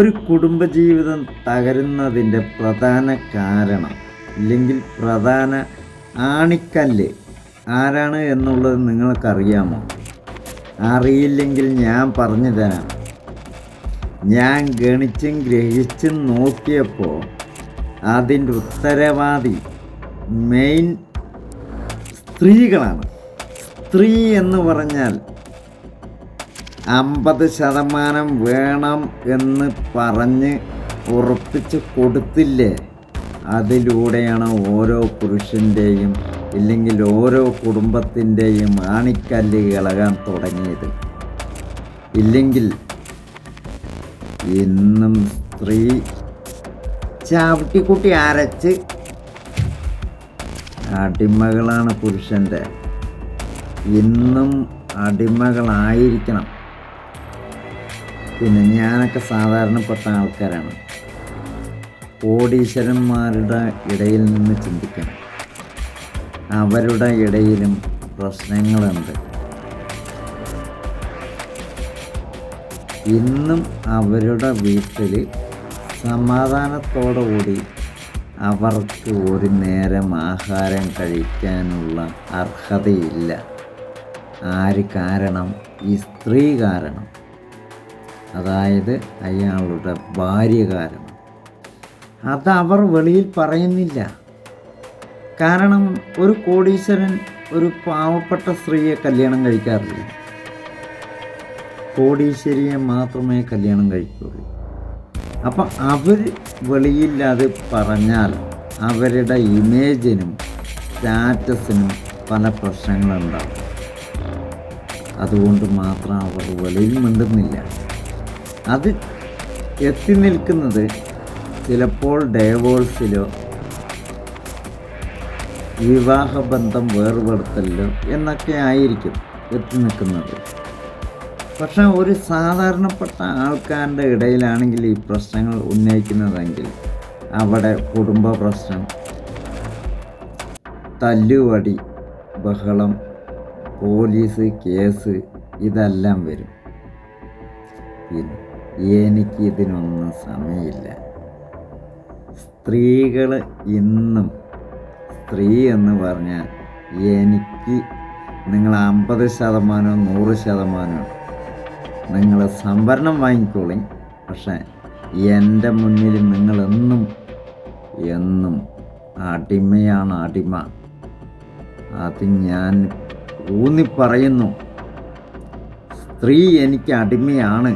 ഒരു കുടുംബജീവിതം തകരുന്നതിൻ്റെ പ്രധാന കാരണം ഇല്ലെങ്കിൽ പ്രധാന ആണിക്കല്ല് ആരാണ് എന്നുള്ളത് നിങ്ങൾക്കറിയാമോ? അറിയില്ലെങ്കിൽ ഞാൻ പറഞ്ഞു തരാം. ഞാൻ ഗണിച്ചും ഗ്രഹിച്ചും നോക്കിയപ്പോൾ അതിൻ്റെ ഉത്തരവാദി മെയിൻ സ്ത്രീകളാണ്. സ്ത്രീ എന്ന് പറഞ്ഞാൽ 50% വേണം എന്ന് പറഞ്ഞ് ഉറപ്പിച്ച് കൊടുത്തില്ലേ? അതിലൂടെയാണ് ഓരോ പുരുഷൻ്റെയും ഇല്ലെങ്കിൽ ഓരോ കുടുംബത്തിൻ്റെയും ആണിക്കല്ല് ഇളകാൻ തുടങ്ങിയത്. ഇല്ലെങ്കിൽ ഇന്നും സ്ത്രീ ചവിട്ടിക്കുട്ടി അരച്ച് അടിമകളാണ് പുരുഷൻ്റെ. ഇന്നും അടിമകളായിരിക്കണം. പിന്നെ ഞാനൊക്കെ സാധാരണപ്പെട്ട ആൾക്കാരാണ്. കോടീശ്വരന്മാരുടെ ഇടയിൽ നിന്ന് ചിന്തിക്കണം. അവരുടെ ഇടയിലും പ്രശ്നങ്ങളുണ്ട്. ഇന്നും അവരുടെ വീട്ടിൽ സമാധാനത്തോടുകൂടി അവർക്ക് ഒരു നേരം ആഹാരം കഴിക്കാനുള്ള അർഹതയില്ല. ആര് കാരണം? ഈ സ്ത്രീ കാരണം. അതായത് അയാളുടെ ഭാര്യ കാരണം. അതവർ വെളിയിൽ പറയുന്നില്ല. കാരണം ഒരു കോടീശ്വരൻ ഒരു പാവപ്പെട്ട സ്ത്രീയെ കല്യാണം കഴിക്കാറില്ല. കോടീശ്വരിയെ മാത്രമേ കല്യാണം കഴിക്കുള്ളൂ. അപ്പം അവർ വെളിയിൽ അത് പറഞ്ഞാൽ അവരുടെ ഇമേജിനും സ്റ്റാറ്റസിനും പല പ്രശ്നങ്ങളുണ്ടാകും. അതുകൊണ്ട് മാത്രം അവർ വെളിയിൽ മിണ്ടുന്നില്ല. അത് എത്തി നിൽക്കുന്നത് ചിലപ്പോൾ ഡൈവോഴ്സിലോ വിവാഹബന്ധം വേർപെടുത്തലിലോ എന്നൊക്കെ ആയിരിക്കും എത്തി നിൽക്കുന്നത്. പക്ഷേ ഒരു സാധാരണപ്പെട്ട ആൾക്കാരുടെ ഇടയിലാണെങ്കിൽ ഈ പ്രശ്നങ്ങൾ ഉന്നയിക്കുന്നതെങ്കിൽ അവിടെ കുടുംബ പ്രശ്നം, തല്ലുവടി, ബഹളം, പോലീസ് കേസ് ഇതെല്ലാം വരും. പിന്നെ എനിക്കിതിനൊന്നും സമയമില്ല. സ്ത്രീകൾ ഇന്നും സ്ത്രീ എന്ന് പറഞ്ഞാൽ എനിക്ക് നിങ്ങൾ 50% 100% നിങ്ങൾ സംവരണം വാങ്ങിക്കോളി. പക്ഷേ എൻ്റെ മുന്നിൽ നിങ്ങളെന്നും എന്നും അടിമയാണ്. അടിമ. അത് ഞാൻ ഊന്നി പറയുന്നു. സ്ത്രീ എനിക്ക് അടിമയാണ്.